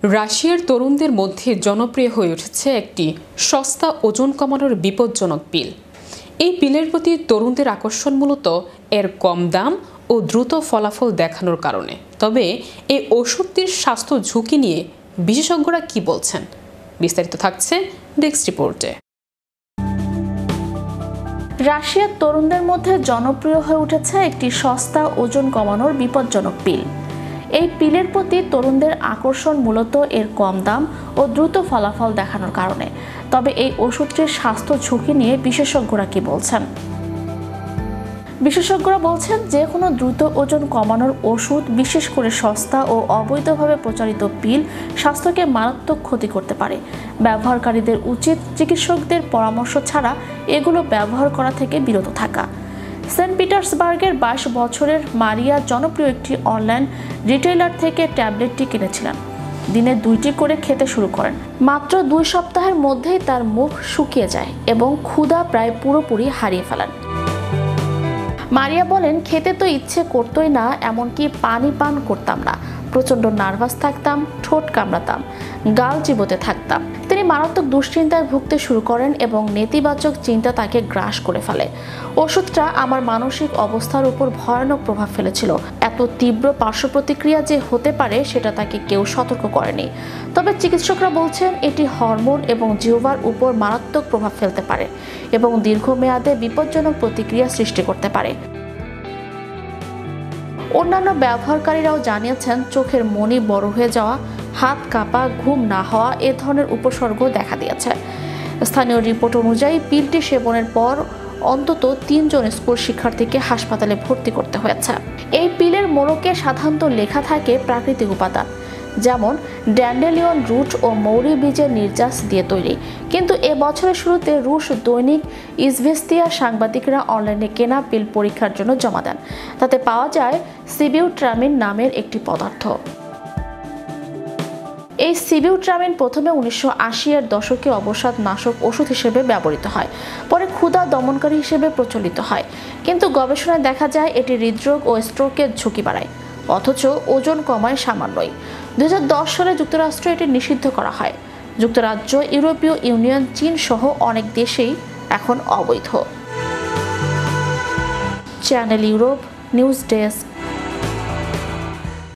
রাশিয়ার তরুণদের মধ্যে জনপ্রিয় হয়ে উঠেছে একটি সস্তা ওজন কমানোর বিপজ্জনক পিল। এই পিলের প্রতি তরুণদের আকর্ষণ মূলত এর কম দাম ও দ্রুত ফলাফল দেখানোর কারণে। তবে এই ওষুধটির স্বাস্থ্য ঝুঁকি নিয়ে বিশেষজ্ঞরা কি বলছেন, বিস্তারিত থাকছে ডেস্ক রিপোর্টে। রাশিয়ার তরুণদের মধ্যে জনপ্রিয় হয়ে উঠেছে একটি সস্তা ওজন কমানোর বিপজ্জনক পিল। এই পিলের প্রতি তরুণদের আকর্ষণ মূলত এর কম দাম ও দ্রুত ফলাফল দেখানোর কারণে। তবে এই ওষুধটির স্বাস্থ্য ঝুঁকি নিয়ে বিশেষজ্ঞরা কি বলছেন? বিশেষজ্ঞরা বলছেন, যে কোনো দ্রুত ওজন কমানোর ওষুধ, বিশেষ করে সস্তা ও অবৈধভাবে প্রচারিত পিল, স্বাস্থ্যকে মারাত্মক ক্ষতি করতে পারে। ব্যবহারকারীদের উচিত চিকিৎসকদের পরামর্শ ছাড়া এগুলো ব্যবহার করা থেকে বিরত থাকা। সেন্ট পিটার্সবার্গের 22 বছরের মারিয়া জনপ্রিয় একটি অনলাইন রিটেইলার থেকে ট্যাবলেটটি কিনেছিলেন। দিনে 2টি করে খেতে শুরু করেন। মাত্র 2 সপ্তাহের মধ্যেই তার মুখ শুকিয়ে যায় এবং ক্ষুধা প্রায় পুরোপুরি হারিয়ে ফেলেন। মারিয়া বলেন, খেতে তো ইচ্ছে করতোই না, এমনকি পানি পান করতাম না। প্রচণ্ড নার্ভাস থাকতাম, ঠোঁট কামড়াতাম, গাল চিবোতে থাকতাম। তিনি মারাত্মক দুশ্চিন্তায় ভুগতে শুরু করেন এবং নেতিবাচক চিন্তা তাকে গ্রাস করে ফেলে। ওষুধটা আমার মানসিক অবস্থার উপর ভয়ানক প্রভাব ফেলেছিল। এত তীব্র পার্শ্ব প্রতিক্রিয়া যে হতে পারে সেটা তাকে কেউ সতর্ক করেনি। তবে চিকিৎসকরা বলছেন, এটি হরমোন এবং জিহ্বার উপর মারাত্মক প্রভাব ফেলতে পারে এবং দীর্ঘমেয়াদে বিপজ্জনক প্রতিক্রিয়া সৃষ্টি করতে পারে। অন্যান্য ব্যবহারকারীরাও জানিয়েছেন, চোখের মনি বড় হয়ে যাওয়া, হাত কাঁপা, ঘুম না হওয়া এ ধরনের উপসর্গ দেখা দিয়েছে। স্থানীয় রিপোর্ট অনুযায়ী পিলটি সেবনের পর অন্তত 3 জন স্কুল শিক্ষার্থীকে হাসপাতালে ভর্তি করতে হয়েছে। এই পিলের মোড়কে সাধারণত লেখা থাকে প্রাকৃতিক উপাদান, যেমন ড্যান্ডেলিয়ন রুট ও মৌরি বীজের নির্যাস দিয়ে তৈরি। কিন্তু এ বছরের শুরুতে রুশ দৈনিক ইজভেস্তিয়ার সাংবাদিকরা অনলাইনে কেনা পিল পরীক্ষার জন্য জমা দেন। তাতে পাওয়া যায় সিবিউট্রামিন নামের একটি পদার্থ। এই সিবিউট্রামিন প্রথমে 1980-এর দশকে অবসাদ নাশক ওষুধ হিসেবে ব্যবহৃত হয়, পরে ক্ষুধা দমনকারী হিসেবে প্রচলিত হয়। কিন্তু গবেষণায় দেখা যায় এটি হৃদরোগ ও স্ট্রোকের ঝুঁকি বাড়ায়, অথচ ওজন কমায় সামান্যই। 2010 সালে যুক্তরাষ্ট্রে এটি নিষিদ্ধ করা হয়। যুক্তরাজ্য, ইউরোপীয় ইউনিয়ন, চীন সহ অনেক দেশেই এখন অবৈধ। Channel Europe, news desk.